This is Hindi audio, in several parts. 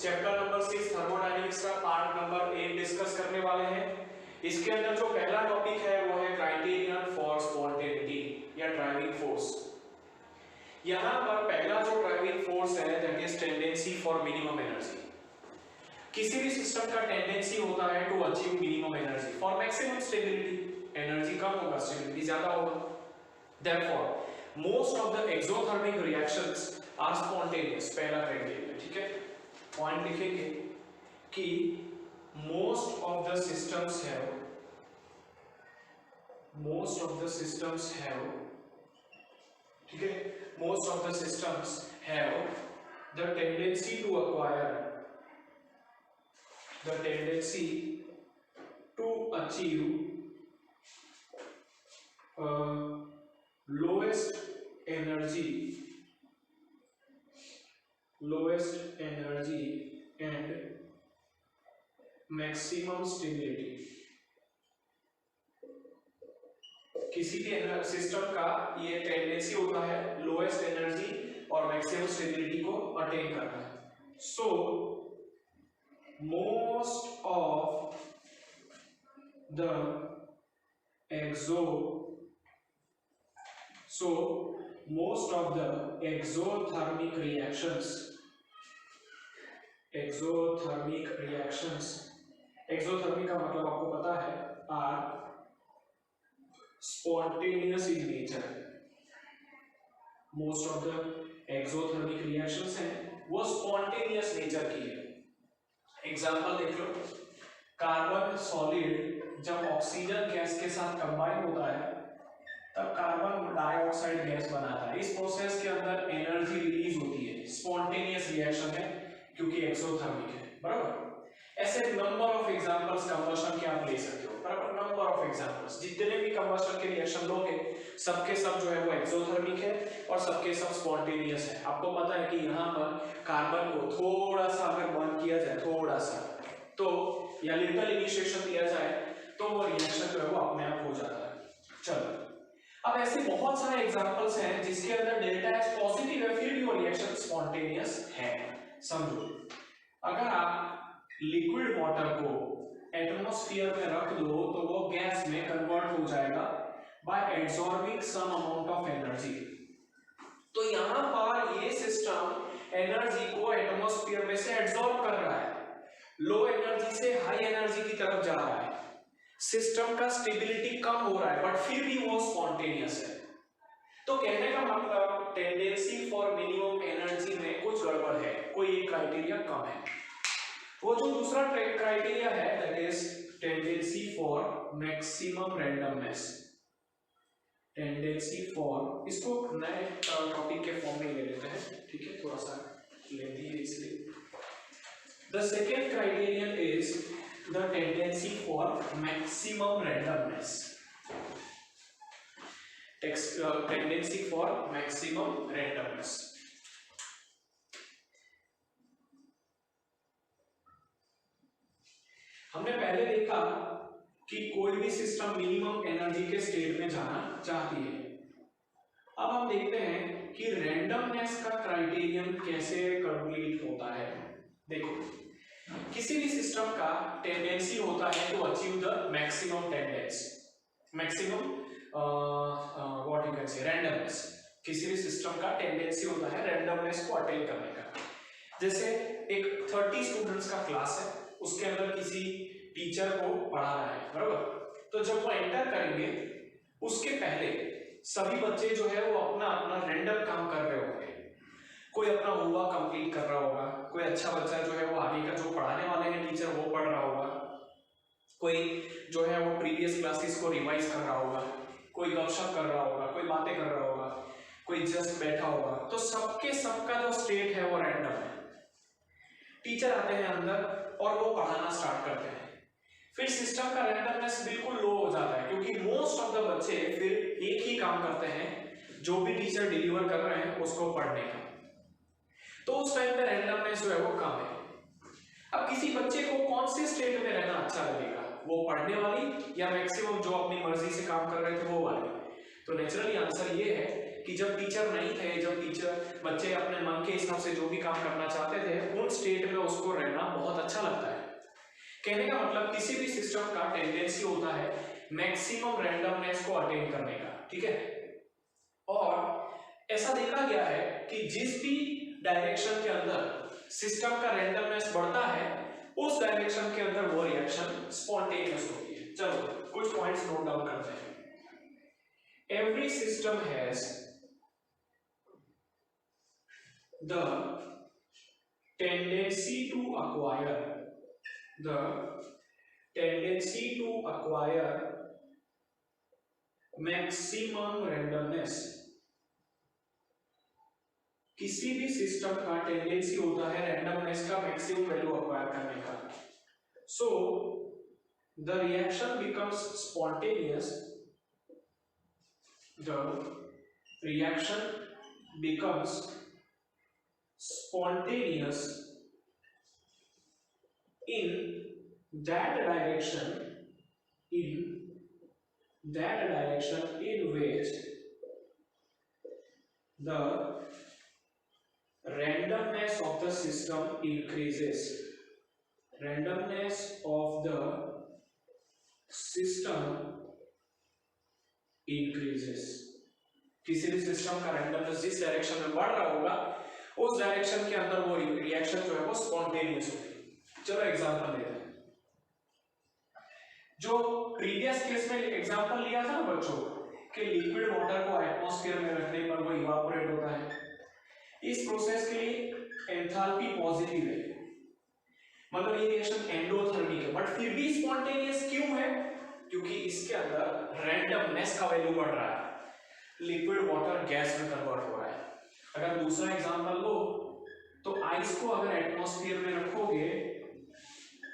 चैप्टर नंबर 6 थर्मोडायनेमिक्स का पार्ट नंबर 8 डिस्कस करने वाले हैं। इसके अंदर जो पहला टॉपिक है वो है क्राइटेरियन फॉर स्पॉन्टेनिटी या ड्राइविंग फोर्स। यहाँ पर पहला जो ड्राइविंग फोर्स है that is tendency for minimum energy. किसी भी सिस्टम का टेंडेंसी होता है to achieve minimum energy for maximum stability. Energy कम होगा, स्टेबिलिटी ज्यादा होगा। Therefore, most of the exothermic reactions are spontaneous. पहला क्राइटेरिया, ठीक है। पॉइंट लिखेंगे कि most of the systems have, ठीक है, most of the systems have the tendency to achieve lowest energy and maximum stability। किसी भी सिस्टम का ये टेंडेंसी होता है लोएस्ट एनर्जी और मैक्सिमम स्टेबिलिटी को अटेन करना है। So most of the exothermic reactions, exothermic का मतलब आपको पता है are spontaneous in nature। most of the exothermic reactions हैं वो spontaneous नेचर की है। एग्जाम्पल देख लो, कार्बन सॉलिड जब ऑक्सीजन गैस के साथ कंबाइन होता है तब कार्बन डाइऑक्साइड गैस बनाता है। इस प्रोसेस के अंदर एनर्जी रिलीज होती है, स्पॉन्टेनियस रिएक्शन है क्योंकि एक्सोथर्मिक है, बराबर। ऐसे नंबर ऑफ एग्जांपल्स कंबशन के आप ले सकते हो, बराबर, नंबर ऑफ एग्जांपल्स। जितने भी कंबशन के रिएक्शन लोगे सबके सब जो है वो एक्सोथर्मिक है और सबके सब स्पॉन्टेनियस है। आपको पता है कि यहाँ पर कार्बन को थोड़ा सा अगर बर्न किया जाए, थोड़ा सा तो या लिटिल इनिशिएशन दिया जाए तो वो रिएक्शन जो है वो अपने आप हो जाता है। चलो, अब ऐसे बहुत सारे एग्जांपल्स हैं जिसके अंदर डेल्टा एच पॉजिटिव है फिर भी वो रिएक्शन स्पॉन्टेनियस है। समझो, अगर आप लिक्विड वाटर को एटमॉस्फेयर में रख दो तो वो गैस में कन्वर्ट हो जाएगा by absorbing some amount of energy. तो यहां पर ये सिस्टम एनर्जी को एटमॉस्फेयर में से एब्सॉर्ब कर रहा है, लो एनर्जी से हाई एनर्जी की तरफ जा रहा है। सिस्टम का स्टेबिलिटी कम हो रहा है बट फिर भी वो स्पॉन्टेनियस है। तो कहने का मतलब टेंडेंसी फॉर मिनिमम एनर्जी में कुछ गड़बड़ है, कोई एक क्राइटेरिया कम है। वो जो दूसरा क्राइटेरिया है that is tendency for maximum randomness. Tendency for, इसको नए टॉपिक के फॉर्म में ले लेते हैं, ठीक है, थोड़ा सा लेंदी है इसलिए। The second criterion is the tendency for maximum randomness। tendency for maximum randomness। हमने पहले देखा कि कोई भी सिस्टम मिनिमम एनर्जी के स्टेट में जाना चाहती है। अब हम देखते हैं कि रैंडमनेस का क्राइटेरियन कैसे कंप्लीट होता है। देखो, किसी भी सिस्टम का टेंडेंसी होता है to achieve the maximum what you can say randomness. किसी भी सिस्टम का टेंडेंसी होता है रैंडमनेस को अटेन करने का। जैसे एक 30 स्टूडेंट्स का क्लास है, उसके अंदर किसी टीचर को पढ़ा रहा है, बराबर। तो जब वो एंटर करेंगे उसके पहले सभी बच्चे जो है वो अपना अपना रैंडम काम कर रहे होंगे। कोई अपना होमवर्क कंप्लीट कर रहा होगा, कोई अच्छा बच्चा जो है वो आगे का जो पढ़ाने वाले हैं टीचर वो पढ़ रहा होगा, कोई जो है वो प्रीवियस क्लासेस को रिवाइज कर रहा होगा, कोई गपशप कर रहा होगा, कोई बातें कर रहा होगा, कोई जस्ट बैठा होगा। तो सबके सबका जो स्टेट है वो रैंडम है। टीचर आते हैं अंदर और वो पढ़ाना स्टार्ट करते हैं, फिर सिस्टम का रैंडमनेस बिल्कुल लो हो जाता है क्योंकि मोस्ट ऑफ द बच्चे फिर एक ही काम करते हैं जो भी टीचर डिलीवर कर रहे हैं उसको पढ़ने का। तो उस टाइम पे रैंडमनेस जो है वो कम है। अब किसी बच्चे को कौन से स्टेट में रहना अच्छा लगेगा, वो पढ़ने वाली या मैक्सिमम जो अपनी मर्जी से काम कर रहे थे वो वाले? तो नेचुरली आंसर ये है कि जब टीचर नहीं थे, जब टीचर बच्चे अपने मन के हिसाब से जो भी काम करना चाहते थे, उन स्टेट में उसको रहना बहुत अच्छा लगता है। कहने का मतलब किसी भी सिस्टम का टेंडेंसी होता है मैक्सिमम रैंडमनेस को अटेन करने का, ठीक है। और ऐसा देखा गया है कि जिस भी डायरेक्शन के अंदर सिस्टम का रैंडमनेस बढ़ता है उस डायरेक्शन के अंदर वो रिएक्शन स्पॉन्टेनियस होती है। चलो कुछ पॉइंट्स नोट डाउन करते हैं। Every system has the tendency to acquire maximum randomness। किसी भी सिस्टम का टेंडेंसी होता है रैंडमनेस का मैक्सिमम वैल्यू अक्वायर करने का। So the reaction becomes spontaneous, the reaction becomes spontaneous in that direction in which the randomness of the system increases। randomness of the system increases। किसी भी सिस्टम का रैंडमनेस जिस डायरेक्शन में बढ़ रहा होगा उस डायरेक्शन के अंदर वो रिएक्शन जो है वो स्पॉन्टेनियस होगी। चलो एग्जांपल लेते हैं। जो प्रीवियस केस में एग्जांपल लिया था ना बच्चों कि लिक्विड वाटर को एटमॉस्फेयर में रखने पर वो इवापोरेट होता है, इस प्रोसेस के लिए एंथैल्पी पॉजिटिव है, मतलब ये रिएक्शन एंडोथर्मिक है, बट फिर भी स्पॉन्टेनियस क्यों है? क्योंकि इसके अंदर रैंडमनेस का वैल्यू बढ़ रहा है, लिक्विड वाटर गैस में कन्वर्ट हो रहा है। अगर दूसरा एग्जांपल लो तो आइस को अगर एटमॉस्फेयर में रखोगे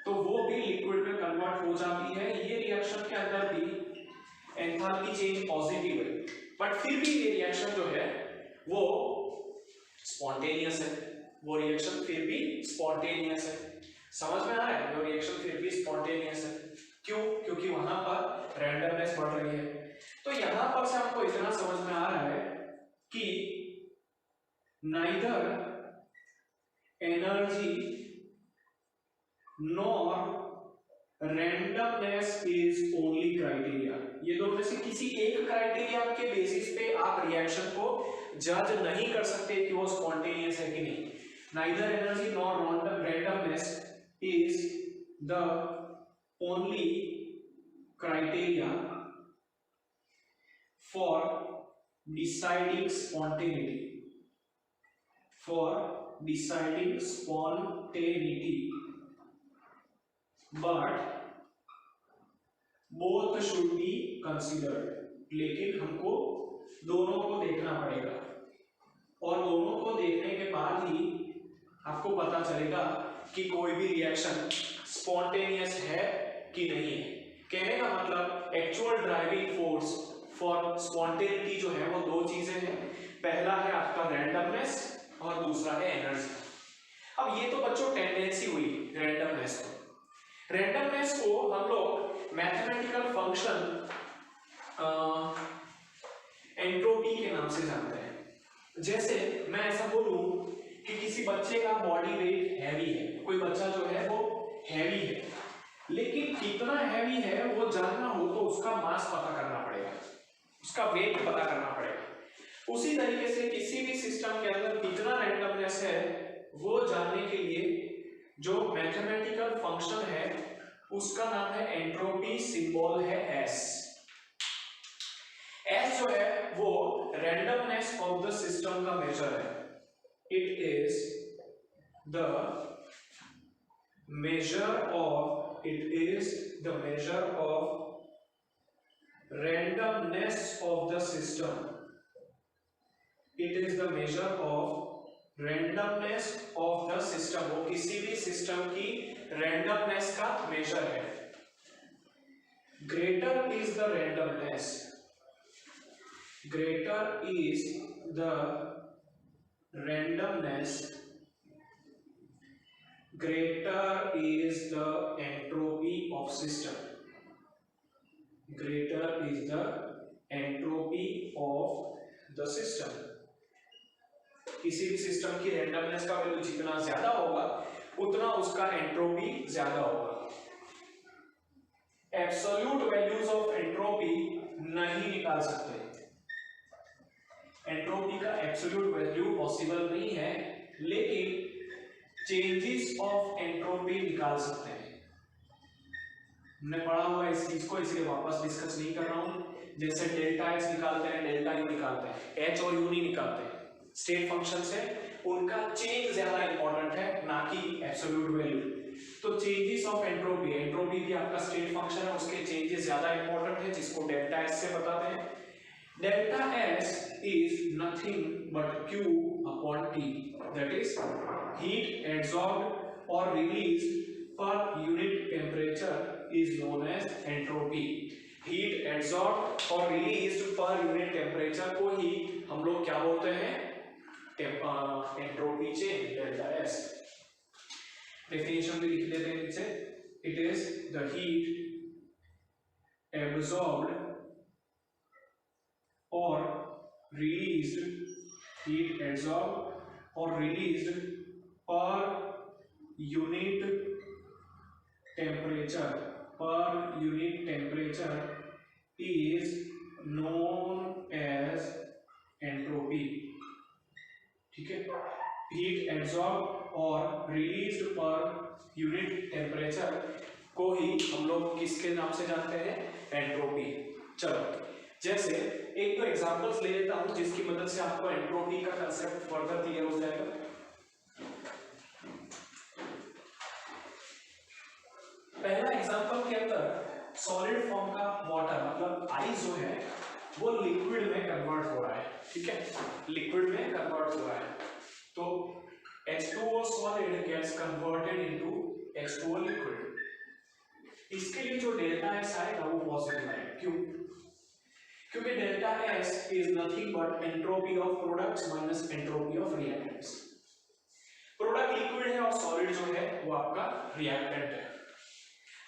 तो वो भी लिक्विड में कन्वर्ट हो जाती है। ये रिएक्शन के अंदर भी एंथैल्पी चेंज पॉजिटिव है, बट फिर भी ये रिएक्शन जो है वो स्पॉन्टेनियस है। वो रिएक्शन फिर भी स्पॉन्टेनियस है। समझ में आ रहा है? वो रिएक्शन फिर भी स्पॉन्टेनियस है। क्यों? क्योंकि वहां पर रैंडमनेस बढ़ रही है। तो यहां पर से आपको इतना समझ में आ रहा है कि neither energy nor randomness is only criteria। ये दोनों में से किसी एक क्राइटेरिया के बेसिस पे आप रिएक्शन को जज नहीं कर सकते कि वो स्पॉन्टेनियस है कि नहीं। neither energy nor randomness is the only criteria for deciding spontaneity, but both should be considered। लेकिन हमको दोनों को देखना पड़ेगा और दोनों को देखने के बाद ही आपको पता चलेगा कि कोई भी रिएक्शन स्पॉन्टेनियस है कि नहीं है। कहने का मतलब actual driving force for spontaneity जो है वो दो चीजें हैं। पहला है आपका रैंडमनेस और दूसरा है एनर्जी। अब ये तो बच्चों टेंडेंसी हुई रैंडमनेस को। रैंडमनेस को हम लोग मैथमेटिकल फंक्शन एंट्रोपी के नाम से जानते हैं। जैसे मैं ऐसा बोलूं कि किसी बच्चे का बॉडी वेट हैवी है, कोई बच्चा जो है वो हैवी है, लेकिन कितना हैवी है वो जानना हो तो उसका मास पता करना पड़ेगा, उसका वेट पता करना पड़ेगा। उसी तरीके से किसी भी सिस्टम के अंदर कितना रैंडमनेस है वो जानने के लिए जो मैथमेटिकल फंक्शन है उसका नाम है एंट्रोपी, सिंबल है एस। एस जो है वो रैंडमनेस ऑफ द सिस्टम का मेजर है। It is the measure of randomness of the system। it is the measure of randomness of the system। वो किसी भी सिस्टम की randomness का मेजर है। greater is the randomness greater is the entropy of system। greater is the entropy of the system। किसी भी सिस्टम की रैंडमनेस का वैल्यू जितना ज्यादा होगा उसका एंट्रोपी ज्यादा होगा। एब्सोल्यूट वैल्यूज ऑफ एंट्रोपी नहीं निकाल सकते, एंट्रोपी का एब्सोल्यूट वैल्यू पॉसिबल नहीं है, लेकिन चेंजेस ऑफ एंट्रोपी निकाल सकते हैं। हमने पढ़ा हुआ इस चीज को, इसलिए वापस डिस्कस नहीं कर रहा हूं। जैसे डेल्टा एस निकालते हैं, डेल्टा यू निकालते हैं, एच और यू नहीं निकालते। स्टेट फंक्शन से उनका चेंज ज्यादा इंपॉर्टेंट है, ना कि एब्सोल्यूट वैल्यू। तो चेंजेस ऑफ एंट्रोपी, एंट्रोपी भी आपका स्टेट फंक्शन है, उसके चेंजेस ज्यादा इंपॉर्टेंट है, जिसको डेल्टा एस से बताते हैं। Delta S is nothing but Q upon T, that is heat absorbed और released per unit temperature is known as entropy. Heat absorbed और released per unit temperature को ही हम लोग क्या बोलते हैं? Entropy change, delta S. Definition भी लिख देते हैं नीचे। It is the heat absorbed or released, heat absorbed or released per unit temperature, per unit temperature is known as entropy। ठीक है, हीट एब्सॉर्ब और रिलीज्ड पर यूनिट टेम्परेचर को ही हम लोग किसके नाम से जानते हैं? एंट्रोपी। चलो, जैसे एक तो एग्जांपल्स ले लेता हूं जिसकी मदद से आपको एंट्रोपी का कांसेप्ट फर्दर क्लियर हो जाएगा। पहला एग्जांपल के अंदर सॉलिड फॉर्म का वाटर मतलब आइस जो है वो लिक्विड में कन्वर्ट हो रहा है। ठीक है, लिक्विड में कन्वर्ट हो रहा है, तो H2O solid gets converted into H2O liquid. इसके लिए जो डेल्टा एस आएगा वो पॉजिटिव आएगा। क्यों? क्योंकि delta S is nothing but entropy of products minus entropy of reactants. Product liquid है और सॉलिड जो है वो आपका रिएक्टेंट है।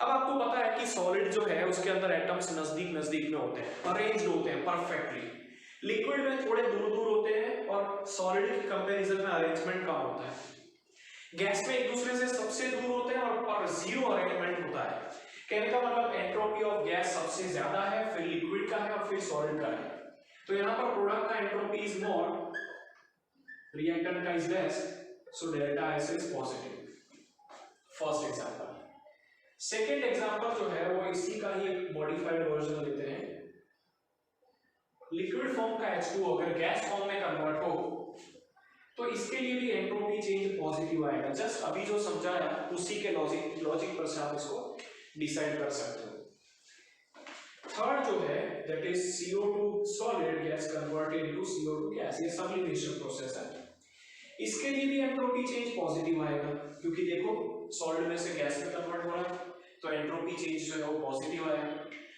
अब आपको पता है कि सॉलिड जो है उसके अंदर एटम्स नजदीक नजदीक में होते हैं, अरेंज्ड होते हैं परफेक्टली। लिक्विड में थोड़े दूर दूर होते हैं और सॉलिड की कंपैरिजन में अरेंजमेंट कम होता है। गैस में एक दूसरे से सबसे दूर होते हैं और जीरो अरेंजमेंट होता है। कहने का मतलब एंट्रोपी ऑफ गैस सबसे ज्यादा है, फिर लिक्विड का है और फिर सॉलिड का है। तो यहाँ पर प्रोडक्ट का एंट्रोपी इज मोर, रिएक्टेंट का is less, so delta S is positive. First example. Second example जो है वो इसी का ही एक मॉडिफाइड वर्जन लेते हैं। लिक्विड फॉर्म का H2O अगर गैस फॉर्म में कन्वर्ट हो तो इसके लिए भी एंट्रोपी चेंज पॉजिटिव आएगा। जस्ट अभी जो समझाया उसी के लॉजिक पर से आप इसको डिसाइड कर सकते हो। थर्ड जो है that is CO2 solid gas converted into CO2 gas, ये सब्लिमेशन प्रोसेस है। इसके लिए भी एंट्रोपी चेंज पॉजिटिव आएगा, क्योंकि देखो सॉलिड में से गैस में कन्वर्ट हो रहा है, तो एंट्रोपी चेंज जो है वो पॉजिटिव आएगा।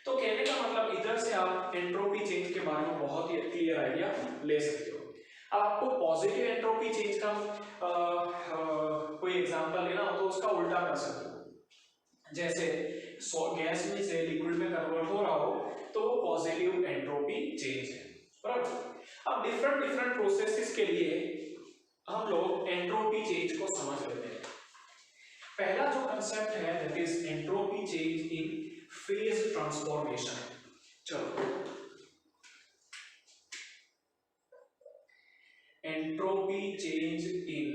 तो कहने का मतलब इधर से आप एंट्रोपी चेंज के बारे में बहुत ही क्लियर आइडिया ले सकते हो। अब आपको पॉजिटिव एंट्रोपी चेंज का कोई एग्जांपल लेना हो तो उसका उल्टा कर सकते हो। जैसे गैस में से लिक्विड में कन्वर्ट हो रहा हो तो वो पॉजिटिव एंट्रोपी चेंज है, बराबर। अब डिफरेंट प्रोसेसेस के लिए हम लोग एंट्रोपी चेंज को समझ लेते हैं। पहला जो कंसेप्ट है that is entropy change in phase transformation. चलो, entropy change in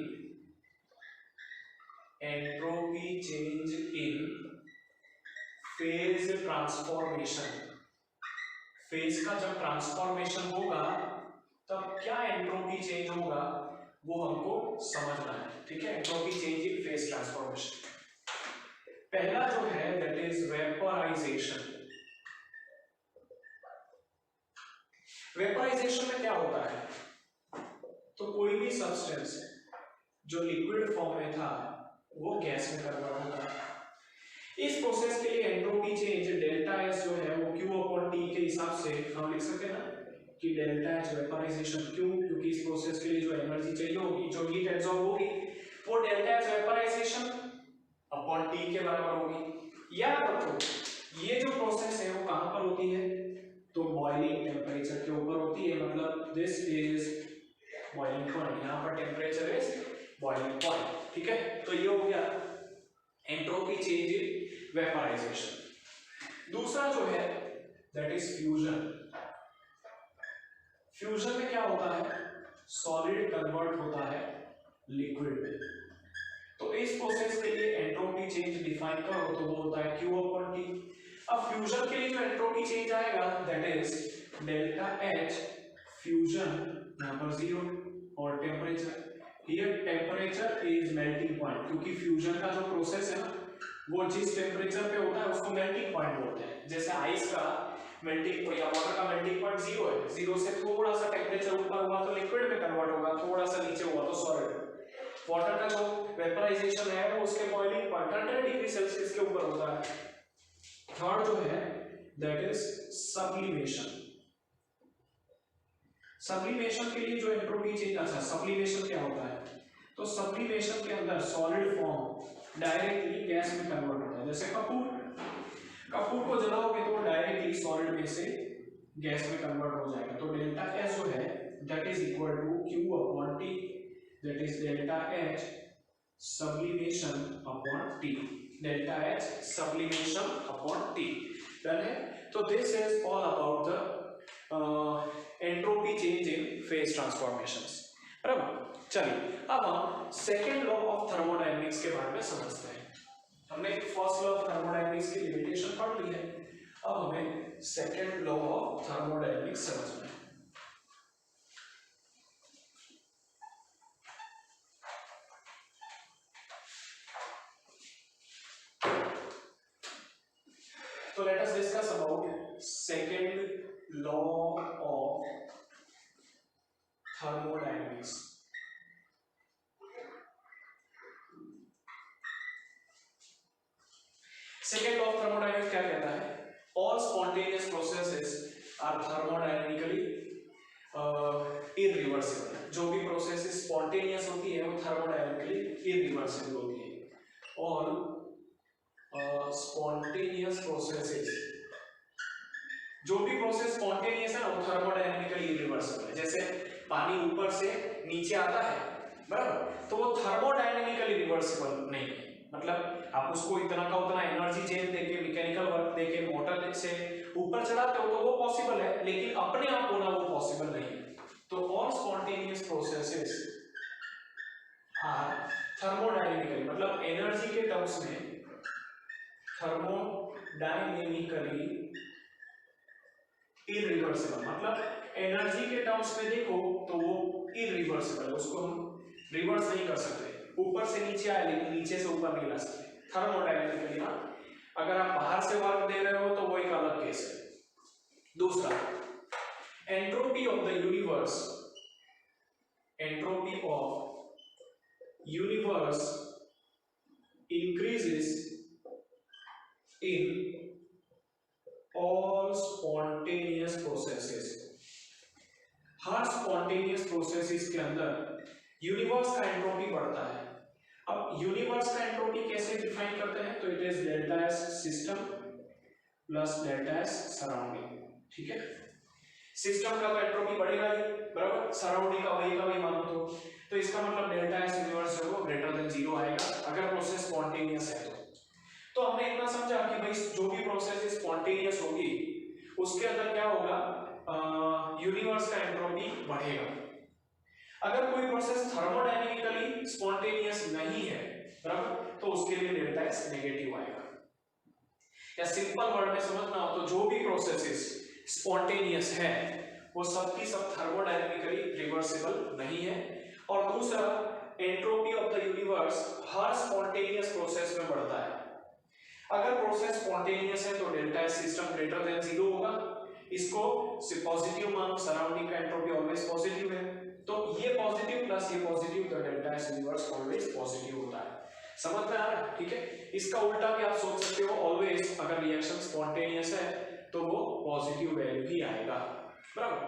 phase transformation. Phase का जब ट्रांसफॉर्मेशन होगा तब क्या एंट्रोपी चेंज होगा वो हमको समझना है। ठीक है, entropy change in phase transformation. पहला जो है दैट इज वेपराइजेशन। वेपराइजेशन में क्या होता है, तो कोई भी सब्सटेंस जो लिक्विड फॉर्म में था वो गैस में कन्वर्ट होता है। इस प्रोसेस के लिए एंट्रोपी चेंज डेल्टा एस जो है वो Q अपॉन T के हिसाब से हम लिख सकते हैं ना कि डेल्टा एच वेपराइजेशन। क्यों? क्योंकि इस प्रोसेस के लिए जो एनर्जी चाहिए होगी, जो हीट एब्सॉर्ब होगी, वो delta H vaporisation upon T के बराबर होगी। याद रखो ये जो प्रोसेस है वो कहां पर होती है, तो बॉइलिंग टेम्परेचर के ऊपर होती है। मतलब दिस इज बॉइलिंग पॉइंट, यहाँ पर टेम्परेचर इज बॉइलिंग पॉइंट। ठीक है, तो ये हो गया एंट्रोपी चेंज इन वेपराइजेशन। दूसरा जो है दैट इज फ्यूजन। फ्यूजन में क्या होता है, सॉलिड कन्वर्ट होता है लिक्विड में। तो इस प्रोसेस के लिए एंट्रोपी चेंज डिफाइन करो तो वो होता है Q/T। अब फ्यूजन के लिए जो एंट्रोपी चेंज आएगा that is delta H fusion यहां पर 0 और temperature, here temperature is melting point, क्योंकि फ्यूजन का जो प्रोसेस है ना वो जिस टेम्परेचर पे होता है उसको मेल्टिंग पॉइंट बोलते हैं। जैसे आइस का मेल्टिंग या वाटर का मेल्टिंग पॉइंट 0 है, 0 से थोड़ा सा टेम्परेचर ऊपर हुआ तो लिक्विड में कन्वर्ट होगा, थोड़ा सा नीचे हुआ तो सॉलिड। वाटर का जो वेपराइजेशन है वो उसके बॉइलिंग पॉइंट 100 डिग्री सेल्सियस के ऊपर होता है। थर्ड जो है दैट इज सब्लिमेशन। सब्लिमेशन के लिए जो एंट्रोपी चेंज, अच्छा सब्लिमेशन क्या होता है, तो सब्लिमेशन के अंदर सॉलिड फॉर्म डायरेक्टली गैस में कन्वर्ट होता है। जैसे कपूर को जलाओगे तो डायरेक्टली सॉलिड में से गैस में कन्वर्ट हो जाएगा। तो डेल्टा एस जो है that is equal to Q/T, that is delta H sublimation upon T, delta H sublimation upon T। Done है। तो this is all about the entropy change in phase transformations. बराबर। चलिए अब हम सेकेंड लॉ ऑफ थर्मोडायनेमिक्स के बारे में समझते हैं। हमने फर्स्ट लॉ ऑफ थर्मोडायनेमिक्स की लिमिटेशन पढ़ ली है, अब हमें सेकेंड लॉ ऑफ थर्मोडायनेमिक्स समझना है। तो let us discuss about second law of thermodynamics. Second law of thermodynamics क्या कहता है, all spontaneous processes are thermodynamically irreversible. जो भी प्रोसेस स्पॉन्टेनियस होती है वो थर्मोडायनेमिकली इरिवर्सिबल होती है। और स्पॉन्टेनियस प्रोसेसेस, जो भी प्रोसेस स्पॉन्टेनियस है ना वो थर्मोडायनेमिकली इरिवर्सिबल है। जैसे पानी ऊपर से नीचे आता है, बराबर, तो वो थर्मोडायनेमिकली रिवर्सिबल नहीं है। मतलब आप उसको इतना का उतना एनर्जी चेंज देके, मैकेनिकल वर्क देके मोटर से ऊपर चढ़ाते हो तो वो पॉसिबल है, लेकिन अपने आप होना वो पॉसिबल नहीं है। तो all spontaneous processes are thermodynamically, मतलब एनर्जी के टर्म्स में थर्मोडायनेमिकली इरिवर्सिबल। मतलब एनर्जी के टर्म्स में देखो तो वो इरिवर्सिबल है, उसको हम रिवर्स नहीं कर सकते। ऊपर से नीचे आए लेकिन नीचे से ऊपर नहीं ला सकते थर्मोडायनेमिकली। हाँ, अगर आप बाहर से वर्क दे रहे हो तो वो एक अलग केस है। दूसरा, entropy of the universe, entropy of universe increases in all spontaneous processes। Her spontaneous processes के अंदर यूनिवर्स का एंट्रोपी बढ़ता है। अब यूनिवर्स का एंट्रोपी कैसे डिफाइन करते हैं, तो it is delta S system plus delta S surrounding. ठीक है, सिस्टम का तो एंट्रोपी बढ़ेगा ही, बराबर, सराउंडिंग का वही मानो तो इसका मतलब डेल्टा एस यूनिवर्स जो है ग्रेटर देन 0 आएगा अगर प्रोसेस स्पॉन्टेनियस है तो हमने इतना समझा कि भाई जो भी प्रोसेस स्पॉन्टेनियस होगी उसके अंदर क्या होगा, यूनिवर्स का एंट्रोपी बढ़ेगा। अगर कोई प्रोसेस थर्मोडायनेमिकली स्पॉन्टेनियस नहीं है, बराबर, तो उसके लिए डेल्टा एस नेगेटिव आएगा। या सिंपल वर्ड में समझना हो तो जो भी प्रोसेसेस स्पॉन्टेनियस है वो सब की सब थर्मोडायनेमिकली रिवर्सिबल नहीं है। और दूसरा, entropy of the universe her spontaneous process में बढ़ता है। अगर प्रोसेस स्पॉन्टेनियस है तो delta S system greater than 0 होगा, इसको पॉजिटिव मानो, सराउंडिंग का एंट्रोपी ऑलवेज पॉजिटिव है, तो ये पॉजिटिव प्लस ये पॉजिटिव, तो delta S universe always positive होता है। समझ में आ रहा है? ठीक है, इसका उल्टा भी आप सोच सकते हो, ऑलवेज अगर रिएक्शन स्पॉन्टेनियस है तो वो पॉजिटिव वैल्यू ही आएगा, बराबर।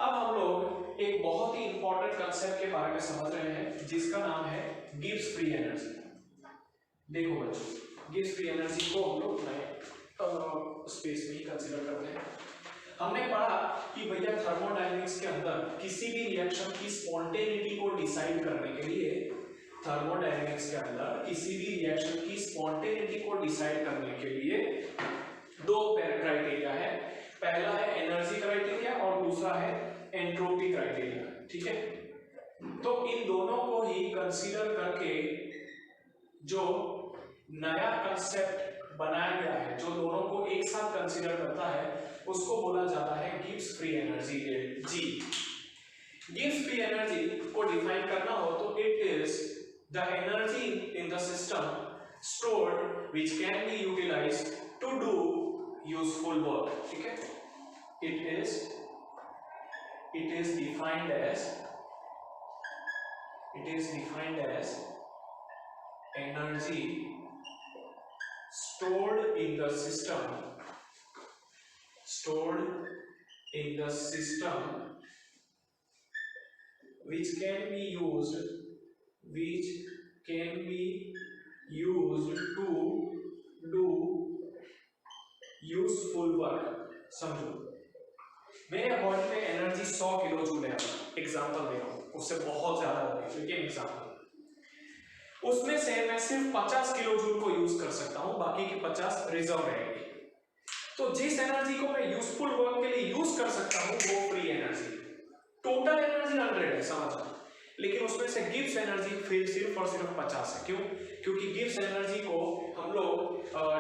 अब हम लोग एक बहुत ही इंपॉर्टेंट कंसेप्ट के बारे में समझ रहे हैं जिसका नाम है गिब्स फ्री एनर्जी। देखो बच्चों, गिब्स फ्री एनर्जी को हम लोग नए स्पेस में ही कंसीडर करते हैं। हमने पढ़ा कि भैया थर्मोडायनेमिक्स के अंदर किसी भी रिएक्शन की स्पॉन्टेनिटी को डिसाइड करने के लिए थर्मोडायनेमिक्स के अंदर किसी भी रिएक्शन की स्पॉन्टेनिटी को डिसाइड करने के लिए दो क्राइटेरिया है, पहला है एनर्जी क्राइटेरिया और दूसरा है एंट्रोपी क्राइटेरिया, ठीक है। तो इन दोनों को ही कंसीडर करके जो नया कंसेप्ट बनाया गया है, जो दोनों को एक साथ कंसीडर करता है, उसको बोला जाता है गिब्स फ्री एनर्जी, जी। गिब्स फ्री एनर्जी को डिफाइन करना हो तो it is the energy in the system stored which can be utilized to do useful work, ठीक है। it is defined as energy stored in the system which can be used to do useful work. समझो, मेरे बॉडी में एनर्जी 100 किलो जूल है, एग्जांपल दे रहा हूं, उससे बहुत ज्यादा होगी लेकिन एग्जांपल, उसमें से मैं सिर्फ 50 किलो जूल को यूज कर सकता हूं, बाकी की 50 रिजर्व रहेगी। तो जिस एनर्जी को मैं यूजफुल वर्क के लिए यूज कर सकता हूं वो फ्री एनर्जी। टोटल एनर्जी 100 है, समझ, लेकिन उसमें से गिब्स एनर्जी फिर सिर्फ और सिर्फ 50 है। क्यों? क्योंकि गिब्स एनर्जी को हम लोग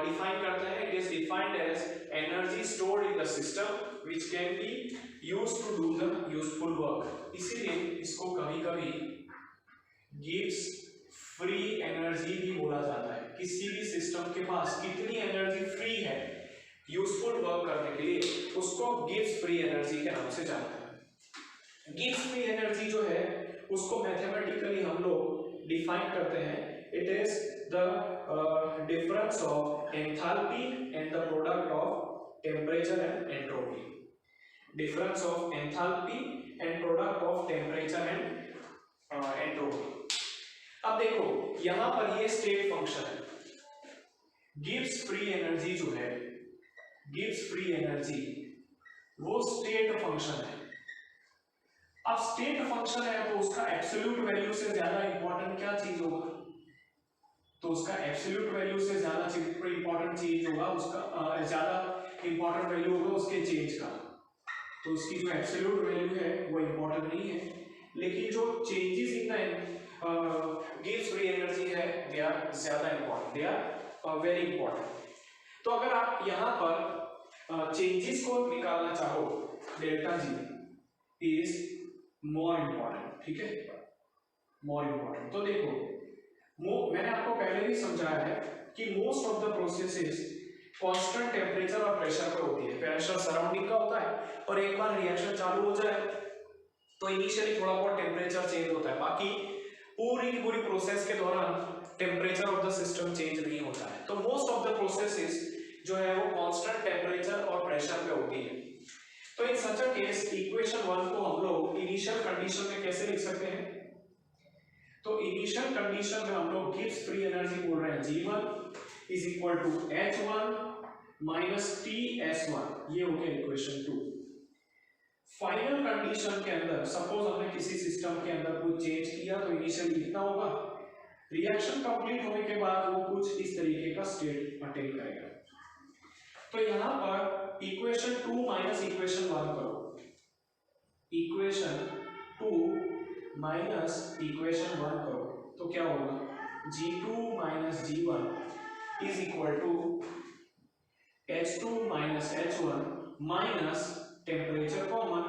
डिफाइन करते हैं, it is defined as energy stored in the system which can be used to do the useful work. इसीलिए इसको कभी-कभी गिब्स फ्री एनर्जी भी बोला जाता है। किसी भी सिस्टम के पास कितनी एनर्जी फ्री है यूजफुल वर्क करने के लिए, उसको गिब्स फ्री एनर्जी के नाम से जानते हैं। गिब्स फ्री एनर्जी जो है उसको मैथमेटिकली हम लोग डिफाइन करते हैं, it is the difference of enthalpy and the product of temperature and entropy. Difference of enthalpy and product of temperature and entropy. अब देखो यहां पर ये स्टेट फंक्शन है। गिब्स फ्री एनर्जी जो है, गिब्स फ्री एनर्जी वो स्टेट फंक्शन है। अब स्टेट फंक्शन है तो उसका एब्सोल्यूट वैल्यू से ज्यादा इंपॉर्टेंट क्या चीज होगा? तो उसका एब्सोल्यूट वैल्यू से ज्यादा इंपॉर्टेंट चीज होगा, उसका ज्यादा इंपॉर्टेंट वैल्यू होगा उसके चेंज का। तो उसकी जो एब्सोल्यूट वैल्यू है वो इंपॉर्टेंट नहीं है, लेकिन जो changes in the Gibbs free energy है दे आर ज्यादा important, they are very important. तो अगर आप यहाँ पर चेंजेस को निकालना चाहो, delta G is more important, ठीक है, मोर इंपॉर्टेंट। तो देखो मैंने आपको पहले भी समझाया है कि most of the processes constant temperature और प्रेशर पर होती है। प्रेशर सराउंडिंग का होता है और एक बार रिएक्शन चालू हो जाए तो इनिशियली थोड़ा बहुत टेम्परेचर चेंज होता है, बाकी पूरी की पूरी प्रोसेस के दौरान temperature of the system change नहीं होता है। तो मोस्ट ऑफ द प्रोसेसेस जो है वो कांस्टेंट टेम्परेचर और प्रेशर पे होती है। तो इन सच अ केस इक्वेशन 1 को हम लोग इनिशियल कंडीशन में कैसे लिख सकते हैं? तो इनिशियल कंडीशन में हम लोग गिब्स फ्री एनर्जी बोल रहे हैं G1 is equal to H1 minus TS1, ये हो गया इक्वेशन 2। फाइनल कंडीशन के अंदर सपोज हमने किसी सिस्टम के अंदर कुछ चेंज किया तो इनिशियली कितना होगा, रिएक्शन कंप्लीट होने के बाद वो कुछ इस तरीके का स्टेट अटेन करेगा। तो यहां पर इक्वेशन 2 माइनस इक्वेशन 1 करो, इक्वेशन 2 माइनस इक्वेशन 1 करो तो क्या होगा, G2 minus G1 is equal to H2 minus H1 minus temperature common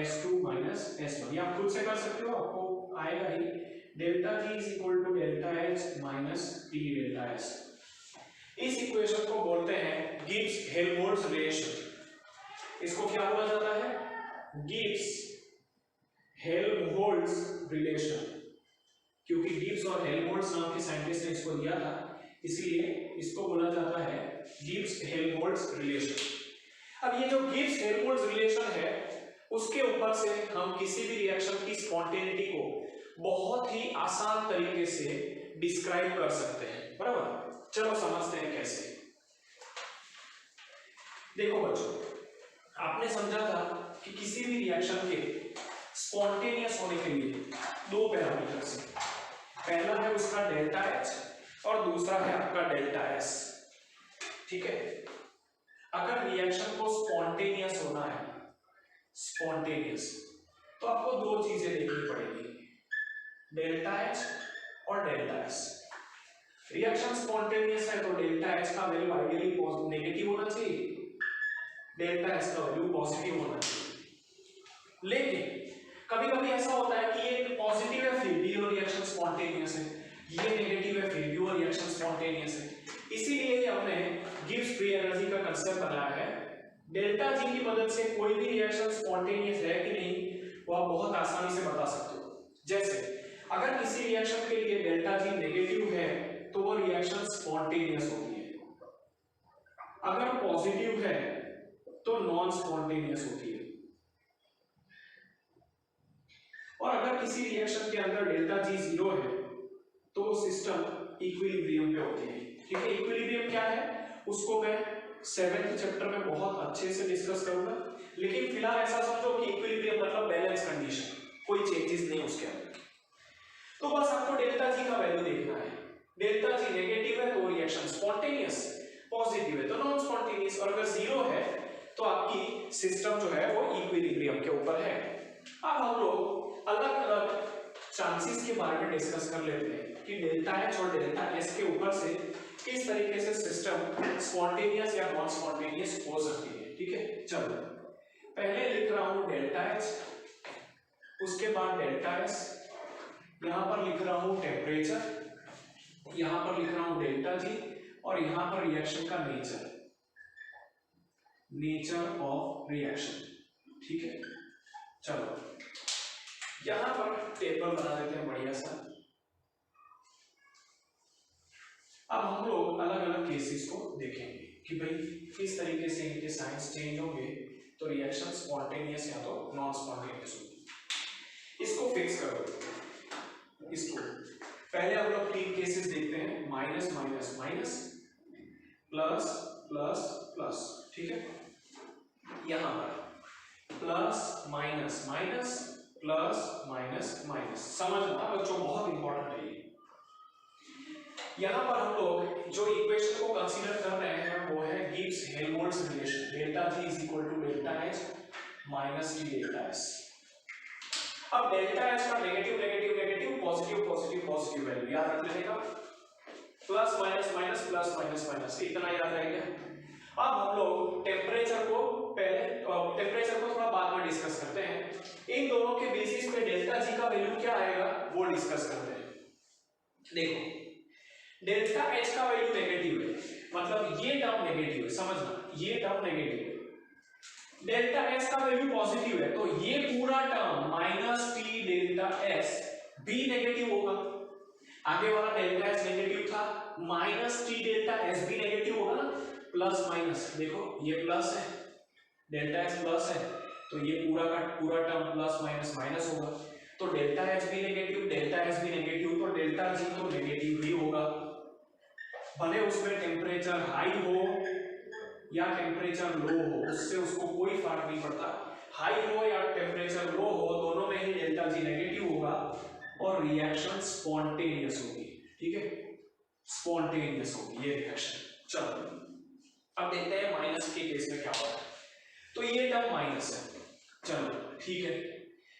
S2 minus S1। ये आप खुद से कर सकते हो, आपको आएगा ही delta G is equal to delta H minus T delta S। इस इक्वेशन को बोलते हैं गिब्स हेल्महोल्ट्ज रिलेशन। इसको क्या बोला जाता है? गिब्स हेल्महोल्ट्ज रिलेशन, क्योंकि गिब्स और हेल्महोल्ट्ज नाम के साइंटिस्ट ने इसको दिया था, इसलिए इसको बोला जाता है गिब्स हेल्महोल्ट्ज रिलेशन। अब ये जो गिब्स हेल्महोल्ट्ज रिलेशन है उसके ऊपर से हम किसी भी रिएक्शन की स्पॉन्टेनिटी को बहुत ही आसान तरीके से डिस्क्राइब कर सकते हैं, बराबर। चलो समझते हैं कैसे। देखो बच्चों, आपने समझा था कि किसी भी रिएक्शन के स्पॉन्टेनियस होने के लिए दो पैरामीटर्स हैं, पहला है उसका डेल्टा एच और दूसरा है आपका डेल्टा एस। ठीक है, अगर रिएक्शन को स्पॉन्टेनियस होना है, स्पॉन्टेनियस, तो आपको दो चीजें देखनी पड़ेगी, डेल्टा एच और डेल्टा एस। रिएक्शन स्पॉन्टेनियस है तो डेल्टा एच का वैल्यू आइडियली नेगेटिव होना चाहिए, डेल्टा एस का वैल्यू पॉजिटिव होना चाहिए। लेकिन कभी कभी ऐसा होता है कि ये पॉजिटिव है फिर भी रिएक्शन स्पॉन्टेनियस है, ये नेगेटिव है फिर भी वो रिएक्शन स्पॉन्टेनियस है। इसीलिए हमने गिब्स फ्री एनर्जी का कांसेप्ट बनाया है। डेल्टा जी की मदद से कोई भी रिएक्शन स्पॉन्टेनियस है कि नहीं वो आप बहुत आसानी से बता सकते हो। जैसे अगर किसी रिएक्शन के लिए डेल्टा जी नेगेटिव है तो वो रिएक्शन स्पॉन्टेनियस होती है, अगर पॉजिटिव है तो नॉन स्पॉन्टेनियस होती है। और अगर किसी रिएक्शन के अंदर डेल्टा जी जीरो है तो सिस्टम इक्विलिब्रियम पे होती है। ठीक है, इक्विलिब्रियम क्या है उसको मैं 7th चैप्टर में बहुत अच्छे से डिस्कस करूंगा, लेकिन फिलहाल ऐसा समझो कि इक्विलिब्रियम मतलब बैलेंस कंडीशन, कोई चेंजेस नहीं उसके अंदर। तो बस आपको डेल्टा जी का वैल्यू देखना है, डेल्टा जी नेगेटिव है तो रिएक्शन स्पॉन्टेनियस, पॉजिटिव है तो नॉन स्पॉन्टेनियस, और अगर जीरो है तो आपकी सिस्टम जो है वो इक्विलिब्रियम के ऊपर है। अब हम लोग अलग अलग चांसेस के बारे में डिस्कस कर लेते हैं कि डेल्टा एच और डेल्टा एस के ऊपर से किस तरीके से सिस्टम स्पॉन्टेनियस या नॉन स्पॉन्टेनियस हो सकती है। ठीक है, चलो पहले लिख रहा हूं डेल्टा एच, उसके बाद डेल्टा एस, यहां पर लिख रहा हूं टेम्परेचर, यहां पर लिख रहा हूं डेल्टा जी, और यहां पर रिएक्शन का नेचर, नेचर ऑफ रिएक्शन। ठीक है, चलो यहां पर टेबल बना देते हैं बढ़िया सा। अब हम लोग अलग अलग केसेस को देखेंगे कि भाई किस तरीके से इनके साइंस चेंज होंगे तो रिएक्शन स्पॉन्टेनियस या तो नॉन स्पॉन्टेनियस होगी। इसको फिक्स करो, इसको पहले हम लोग 3 केसेस देखते हैं, minus minus minus, plus plus plus. ठीक है, यहां पर plus minus minus plus minus minus, समझना बच्चों बहुत इंपॉर्टेंट है ये। यहां पर हम लोग जो इक्वेशन को कंसीडर कर रहे हैं वो है Gibbs Helmholtz relation, delta G is equal to delta H minus D delta S. अब डेल्टा एच का negative negative negative, positive positive positive value याद रख लेने का, plus minus minus plus minus minus, इतना याद रहेगा। अब हम लोग टेम्परेचर को थोड़ा बाद में डिस्कस करते हैं, इन दोनों के बेसिस पे डेल्टा जी का वैल्यू क्या आएगा वो डिस्कस करते हैं। देखो डेल्टा एच का वैल्यू नेगेटिव है, मतलब ये टर्म नेगेटिव है, समझना ये टर्म नेगेटिव है। डेल्टा एस का वैल्यू पॉजिटिव है तो ये पूरा term minus T delta S भी नेगेटिव होगा। आगे वाला डेल्टा एस नेगेटिव था, माइनस टी डेल्टा एस भी नेगेटिव होगा ना, प्लस माइनस, देखो ये प्लस है, डेल्टा एस प्लस है तो ये पूरा का पूरा टर्म प्लस माइनस माइनस होगा। तो डेल्टा एच भी नेगेटिव, डेल्टा एस भी नेगेटिव, तो डेल्टा जी तो नेगेटिव ही होगा, भले उसमें टेम्परेचर हाई हो या टेम्परेचर लो हो, उससे उसको कोई फर्क नहीं पड़ता। हाई हो या टेम्परेचर लो हो, दोनों में ही डेल्टा जी नेगेटिव होगा और रिएक्शन स्पॉन्टेनियस होगी। ठीक है, स्पॉन्टेनियस होगी ये रिएक्शन। चलो अब देखते हैं माइनस के केस में क्या होगा। तो ये टर्म माइनस है, चलो ठीक है,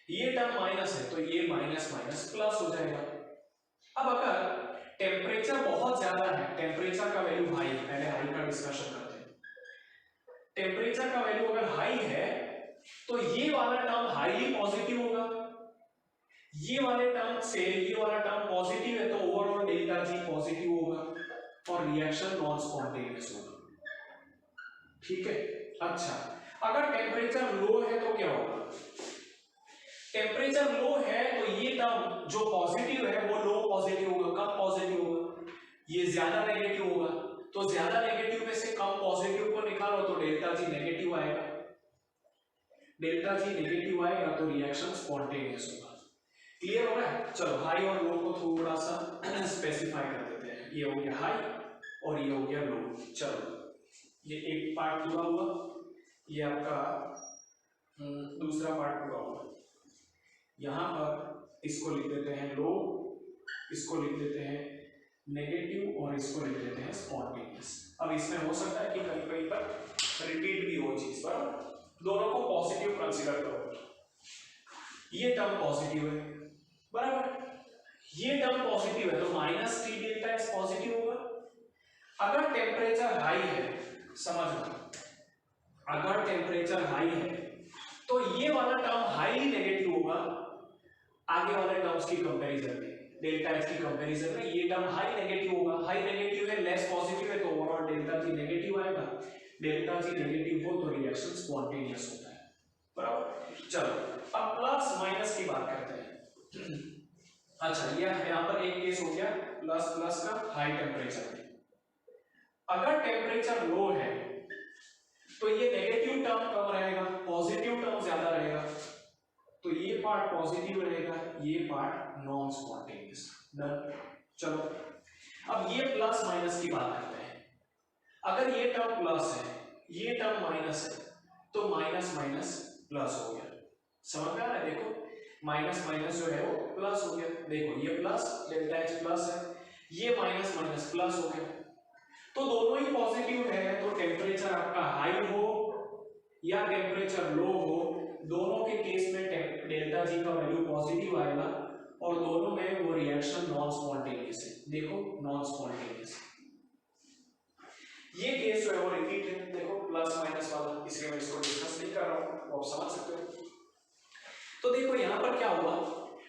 ये टर्म माइनस है तो ये माइनस माइनस प्लस हो जाएगा। अब अगर टेम्परेचर बहुत ज्यादा है, टेम्परेचर का वैल्यू हाई, पहले हाई का डिस्कशन करते हैं। टेम्परेचर का वैल्यू अगर हाई है तो ये वाला टर्म हाईली पॉजिटिव होगा, ये वाले टर्म से ये वाला टर्म पॉजिटिव है तो ओवरऑल डेल्टा जी पॉजिटिव होगा और रिएक्शन नॉन स्पॉन्टेनियस होगा। ठीक है, अच्छा अगर टेम्परेचर लो है तो क्या होगा, टेम्परेचर लो है तो ये टर्म जो पॉजिटिव है वो लो पॉजिटिव होगा, कम पॉजिटिव होगा, ये ज्यादा नेगेटिव होगा, तो ज्यादा नेगेटिव में से कम पॉजिटिव को निकालो तो डेल्टा जी नेगेटिव आएगा, डेल्टा जी नेगेटिव आएगा तो रिएक्शन स्पॉन्टेनियस होगा। क्लियर हो रहा है? चलो हाई और लो को थोड़ा सा स्पेसिफाई कर देते हैं, ये हो गया हाई और ये हो गया लो। चलो ये एक पार्ट पूरा हुआ, ये आपका दूसरा पार्ट पूरा हुआ। यहां पर इसको लिख देते हैं लो इसको लिख देते हैं नेगेटिव और इसको लिख देते हैं स्पॉन्टेनियस। अब इसमें हो सकता है कि कहीं कहीं पर रिपीट भी हो चीज, बराबर। दोनों को पॉजिटिव कंसीडर करो, ये टर्म पॉजिटिव है, बराबर, ये टर्म पॉजिटिव है तो minus T delta S positive होगा। अगर टेम्परेचर हाई है, समझना, अगर टेम्परेचर हाई है तो ये वाला टर्म हाईली नेगेटिव होगा आगे वाले टर्म्स की कंपैरिजन में, डेल्टा एच की कंपैरिजन में ये टर्म हाई नेगेटिव होगा। हाई नेगेटिव है, लेस पॉजिटिव है तो ओवरऑल डेल्टा जी नेगेटिव आएगा। डेल्टा जी नेगेटिव हो तो रिएक्शन स्पॉन्टेनियस होता है, बराबर। चलो अब प्लस माइनस की बात करते हैं। अच्छा, ये यहाँ पर एक केस हो गया प्लस प्लस का हाई टेम्परेचर में। अगर टेम्परेचर लो है तो ये नेगेटिव टर्म कम रहेगा, पॉजिटिव टर्म ज्यादा रहेगा, तो ये पार्ट पॉजिटिव रहेगा, ये पार्ट नॉन स्पॉन्टेनियस। डन। चलो अब ये प्लस माइनस की बात करते हैं। अगर ये टर्म प्लस है, ये टर्म माइनस है, तो माइनस माइनस प्लस हो गया। समझ में आ रहा है? देखो माइनस माइनस जो है वो प्लस हो गया। देखो ये प्लस, डेल्टा एच प्लस है, ये माइनस माइनस प्लस हो गया, तो दोनों ही पॉजिटिव है। तो टेम्परेचर आपका हाई हो या टेम्परेचर लो हो, दोनों के केस में डेल्टा जी का वैल्यू पॉजिटिव आएगा और दोनों में वो रिएक्शन नॉन स्पॉन्टेनियस है। देखो नॉन स्पॉन्टेनियस, ये केस जो है वो रिपीट है। देखो प्लस माइनस वाला, इसलिए मैं इसको डिस्कस नहीं कर रहा हूं, आप समझ सकते हो। तो देखो यहां पर क्या हुआ,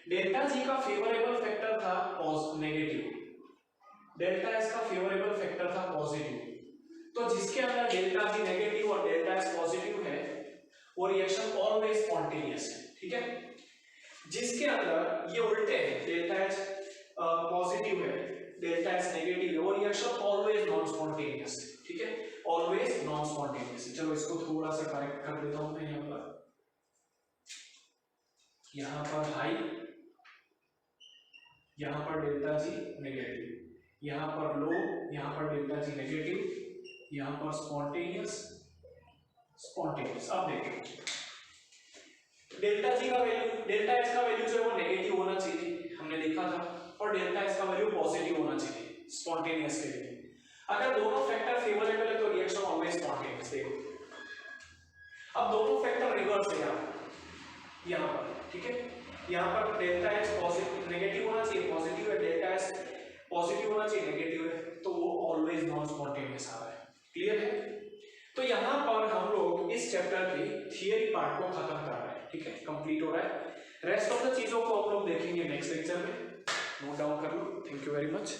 डेल्टा जी का फेवरेबल फैक्टर था नेगेटिव, डेल्टा एस का फेवरेबल फैक्टर था पॉजिटिव। तो जिसके अंदर डेल्टा जी नेगेटिव और डेल्टा एस पॉजिटिव है वो रिएक्शन ऑलवेज स्पॉन्टेनियस है, ठीक है। जिसके अंदर ये उल्टे है, डेल्टा एच पॉजिटिव है, डेल्टा एस नेगेटिव है, वो रिएक्शन ऑलवेज नॉन स्पॉन्टेनियस है, ठीक है, ऑलवेज नॉन स्पॉन्टेनियस है। चलो इसको थोड़ा सा करेक्ट कर देता हूं मैं। यहाँ पर हाई, यहाँ पर डेल्टा जी नेगेटिव, यहाँ पर लो, यहाँ पर डेल्टा जी नेगेटिव, यहाँ पर स्पॉन्टेनियस स्पॉन्टेनियस। अब देखो डेल्टा जी का वैल्यू, डेल्टा एस का वैल्यू जो है वो नेगेटिव होना चाहिए, हमने देखा था, और डेल्टा एस का वैल्यू पॉजिटिव होना चाहिए स्पॉन्टेनियस के लिए। अगर दोनों फैक्टर फेवरेबल है तो रिएक्शन ऑलवेज स्पॉन्टेनियस। देखो अब दोनों फैक्टर रिवर्स है यहाँ पर, ठीक है। यहाँ पर डेल्टा एच पॉजिटिव नेगेटिव होना चाहिए, पॉजिटिव है, डेल्टा एस पॉजिटिव होना चाहिए, नेगेटिव है, तो वो ऑलवेज नॉन स्पॉन्टेनियस आ रहा है। क्लियर है? तो यहाँ पर हम लोग इस चैप्टर की थियरी पार्ट को खत्म कर रहे हैं, ठीक है, कंप्लीट हो रहा है। रेस्ट ऑफ द चीजों को हम लोग देखेंगे नेक्स्ट लेक्चर में, नोट डाउन कर लो। Thank you very much.